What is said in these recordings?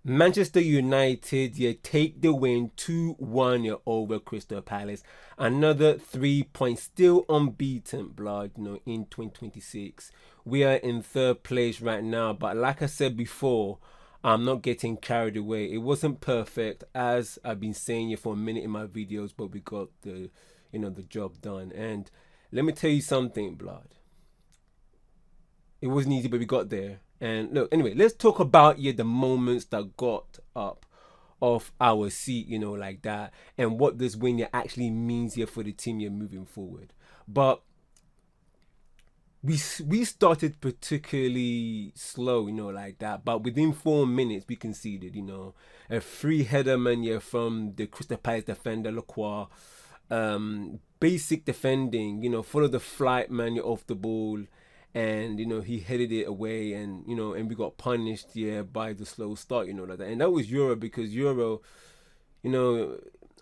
Manchester United, you take the win 2-1 over Crystal Palace. Another 3 points, still unbeaten, blood, in 2026. We are in third place right now, but like I said before, I'm not getting carried away. It wasn't perfect, as I've been saying it for a minute in my videos, but we got the job done. And let me tell you something, blood. It wasn't easy, but we got there. And look, anyway, let's talk about the moments that got up off our seat, like that, and what this win actually means here for the team you're moving forward. But we started particularly slow, like that. But within 4 minutes, we conceded, a free header, man, from the Crystal Palace defender, Lacroix. Basic defending, follow the flight, man, off the ball. And he headed it away, and and we got punished by the slow start, like that. And that was Euro, because Euro,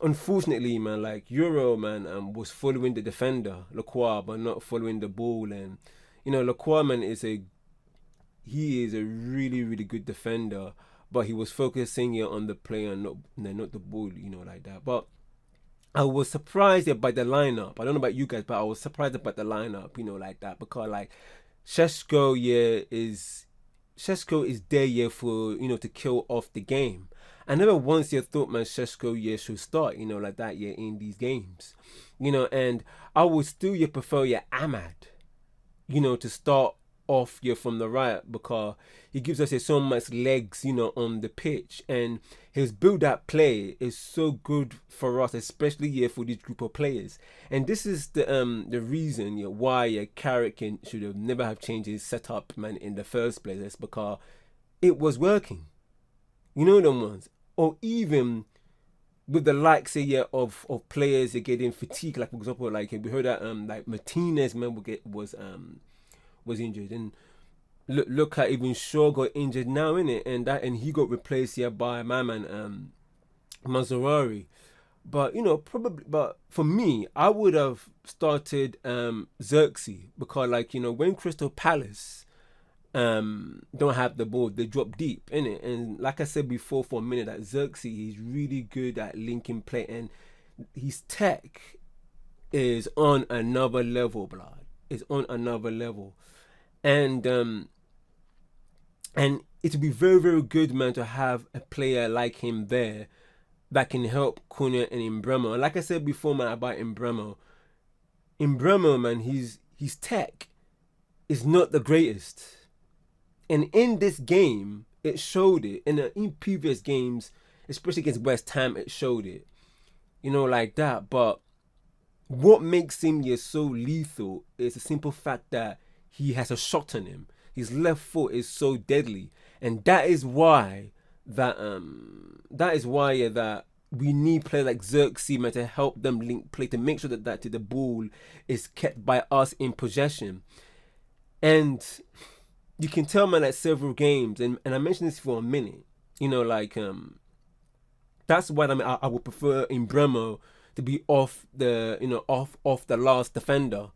unfortunately, man, like Euro, man, was following the defender Lacroix, but not following the ball. And Lacroix, man, he is a really, really good defender, but he was focusing on the play and not the ball, like that. But I was surprised by the lineup. I don't know about you guys, but I was surprised about the lineup, like that, because like Šeško, is there for to kill off the game. I never once thought, man, Šeško should start, like that, in these games, and I would still prefer Ahmad, to start off from the right, because he gives us so much legs, on the pitch, and his build-up play is so good for us, especially for this group of players. And this is the reason why Carrick should have never have changed his setup, man, in the first place. It's because it was working, them ones. Or even with the likes of players getting fatigued, like for example, like we heard that like Martinez, man, was injured, and look at even Shaw got injured now, innit, and he got replaced by my man Mazarari. But probably, but for me, I would have started Xerxes, because like when Crystal Palace don't have the ball, they drop deep, innit, and like I said before for a minute, that Xerxes, he's really good at linking play, and his tech is on another level, blood. Is on another level. And it would be very, very good, man, to have a player like him there that can help Cunha and Mbeumo. And like I said before, man, about Mbeumo, man, his tech is not the greatest. And in this game, it showed it. In previous games, especially against West Ham, it showed it. Like that. But what makes him so lethal is the simple fact that he has a shot on him. His left foot is so deadly, and that is why that we need players like Xerxes, man, to help them link play, to make sure that the ball is kept by us in possession. And you can tell, man, like several games, and I mentioned this for a minute. That's why I would prefer Mbeumo to be off the off the last defender,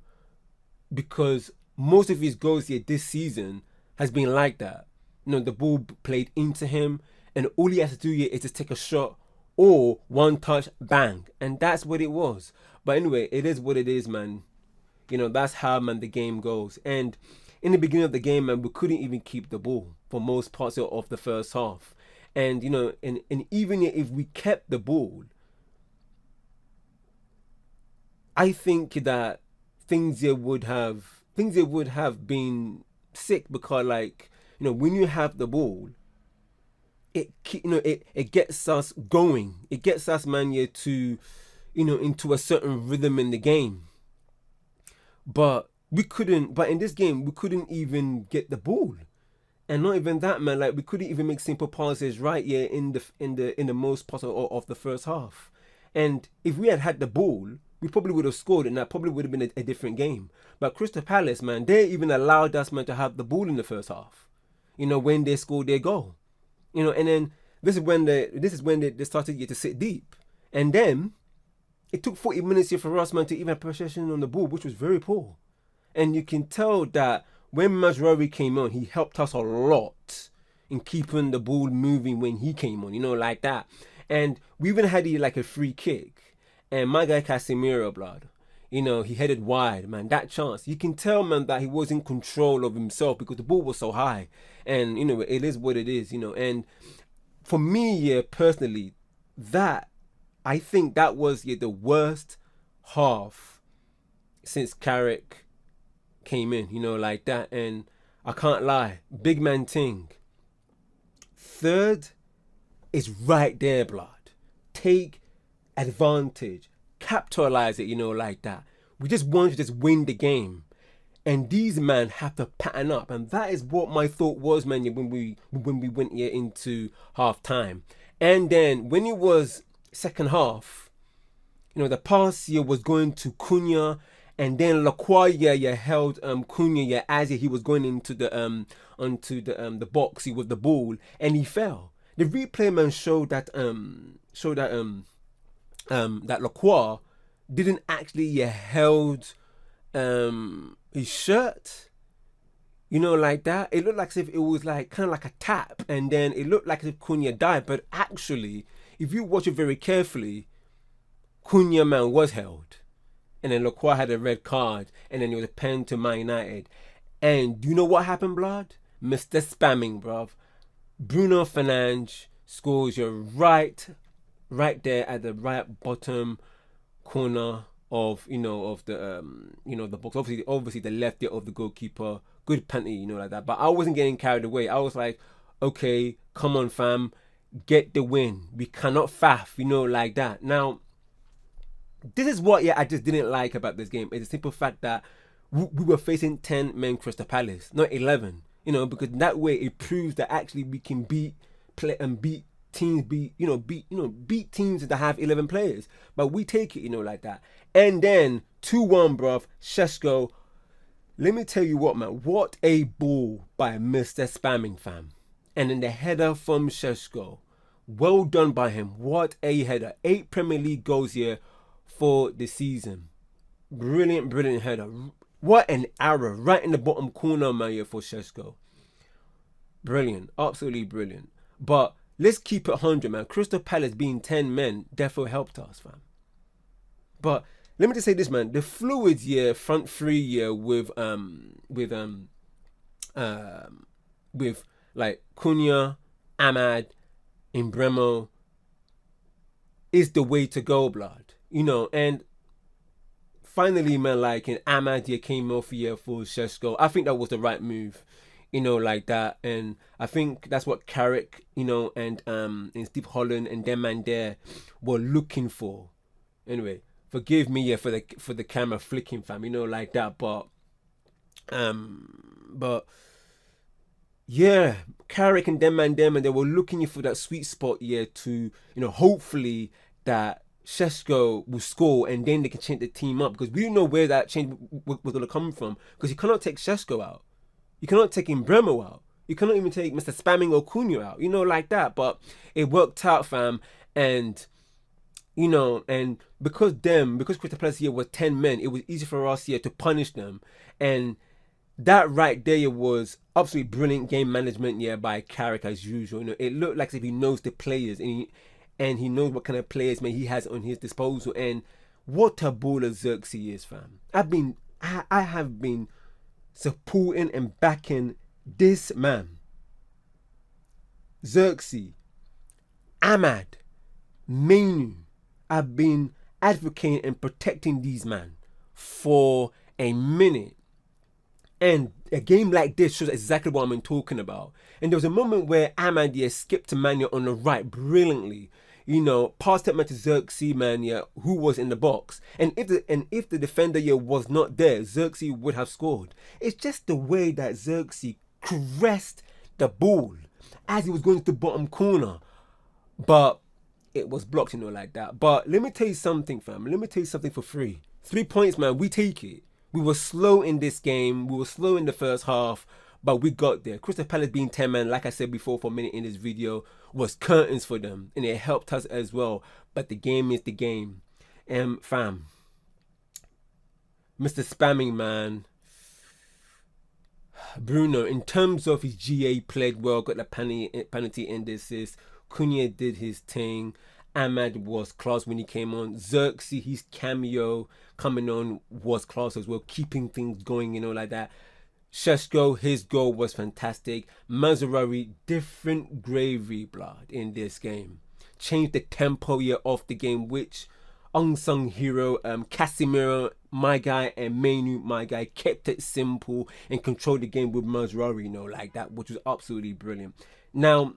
because most of his goals this season has been like that. The ball played into him, and all he has to do is just take a shot or one touch, bang, and that's what it was. But anyway, it is what it is, man. That's how, man, the game goes. And in the beginning of the game, man, we couldn't even keep the ball for most parts of the first half. And and even if we kept the ball, I think that things would have been sick, because like when you have the ball, it gets us going. It gets us, man, to into a certain rhythm in the game. But in this game we couldn't even get the ball. And not even that, man, like we couldn't even make simple passes right in the most part of the first half. And if we had the ball, we probably would have scored, and that probably would have been a different game. But Crystal Palace, man, they even allowed us, man, to have the ball in the first half, when they scored their goal. And then this is when they started to sit deep. And then it took 40 minutes for us, man, to even have possession on the ball, which was very poor. And you can tell that when Mazraoui came on, he helped us a lot. in keeping the ball moving when he came on, like that. And we even had like a free kick, and my guy Casemiro, blood, he headed wide, man. That chance, you can tell, man, that he was in control of himself because the ball was so high, and it is what it is, And for me, yeah, personally, I think that was the worst half since Carrick came in, like that. And I can't lie, big man ting. Third is right there, blood. Take advantage, capitalize it, like that. We just want to just win the game, and these men have to pattern up, and that is what my thought was, man. When we went here into half time, and then when it was second half, the pass here was going to Cunha, and then Lacroix held Cunha as he was going into the onto the box with the ball, and he fell. The replay, man, showed that that Lacroix didn't actually held his shirt, like that. It looked like as if it was like kind of like a tap, and then it looked like as if Cunha died. But actually, if you watch it very carefully, Cunha, man, was held, and then Lacroix had a red card, and then it was a pen to Man United. And you know what happened, blood? Mr. Spamming, bruv. Bruno Fernandes scores your right there at the right bottom corner of the box. Obviously the left ear of the goalkeeper. Good penalty, like that. But I wasn't getting carried away. I was like, okay, come on, fam, get the win. We cannot faff, like that. Now, this is what I just didn't like about this game. It's a simple fact that we were facing 10 men Crystal Palace, not 11. Because that way it proves that actually we can beat teams, beat teams that have 11 players. But we take it, like that. And then 2-1, bruv. Šeško. Let me tell you what, man. What a ball by Mr. Spamming, fam. And then the header from Šeško. Well done by him. What a header. 8 Premier League goals here for the season. Brilliant header. What an arrow right in the bottom corner, man, for Šeško. Brilliant. Absolutely brilliant. But let's keep it 100, man. Crystal Palace being 10 men definitely helped us, fam. But let me just say this, man. The fluids here, front three with like Cunha, Ahmad, and Bremo is the way to go, blood. And finally, man, like in Ahmad here came off here for Šeško. I think that was the right move, like that. And I think that's what Carrick, and Steve Holland and them man there were looking for. Anyway, forgive me for the camera flicking, fam, like that. But yeah, Carrick and them and they were looking for that sweet spot here to, hopefully that Šeško will score, and then they can change the team up, because we don't know where that change was going to come from, because you cannot take Šeško out, you cannot take Bremo out, you cannot even take Mr. Spamming or Cunha out, like that. But it worked out, fam. And and because Crystal Palace here were 10 men, it was easy for us here to punish them. And that right there was absolutely brilliant game management by Carrick as usual. It looked like as if he knows the players, and he knows what kind of players, man, he has on his disposal. And what a baller Xerxes is, fam. I have been supporting and backing this man. Xerxes, Ahmad, Mainu. I've been advocating and protecting these men for a minute. And a game like this shows exactly what I'm talking about. And there was a moment where Ahmad skipped to Mania on the right brilliantly. Passed it, man, to Xerxes, man, who was in the box. And if the defender was not there, Xerxes would have scored. It's just the way that Xerxes caressed the ball as he was going to the bottom corner. But it was blocked, like that. But let me tell you something, fam. Let me tell you something for free. 3 points, man, we take it. We were slow in this game. We were slow in the first half, but we got there. Crystal Palace being 10 men, like I said before for a minute in this video, was curtains for them, and it helped us as well. But the game is the game. And fam, Mr. Spamming, man, Bruno, in terms of his GA, played well, got the penalty in the assist. Cunha did his thing. Ahmad was class when he came on. Xerxes, his cameo coming on was class as well, keeping things going, like that. Šeško, his goal was fantastic. Mazraoui, different gravy, blood, in this game. Changed the tempo here of the game, which unsung hero, Casemiro, my guy, and Menu, my guy, kept it simple and controlled the game with Mazraoui, like that, which was absolutely brilliant. Now,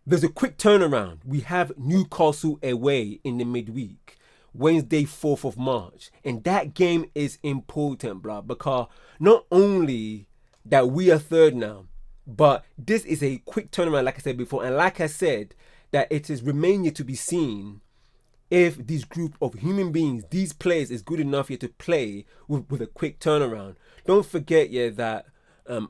there's a quick turnaround. We have Newcastle away in the midweek, Wednesday, 4th of March. And that game is important, blah, because not only that we are third now, but this is a quick turnaround, like I said before. And like I said, that it is remaining to be seen if this group of human beings, these players, is good enough here to play with a quick turnaround. Don't forget, that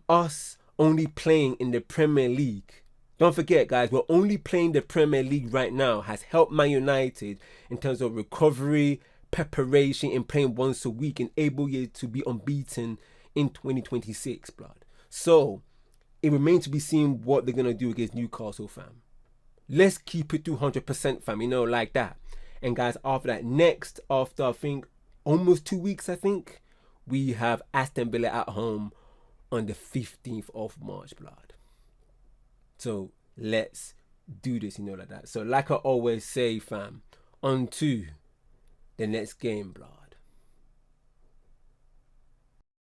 us only playing in the Premier League, don't forget, guys, we're only playing the Premier League right now, has helped Man United in terms of recovery, preparation, and playing once a week, and able to be unbeaten in 2026, blood. So, it remains to be seen what they're going to do against Newcastle, fam. Let's keep it 200%, fam, like that. And guys, after that, after I think almost 2 weeks, we have Aston Villa at home on the 15th of March, blood. So let's do this, like that. So like I always say, fam, on to the next game, blood.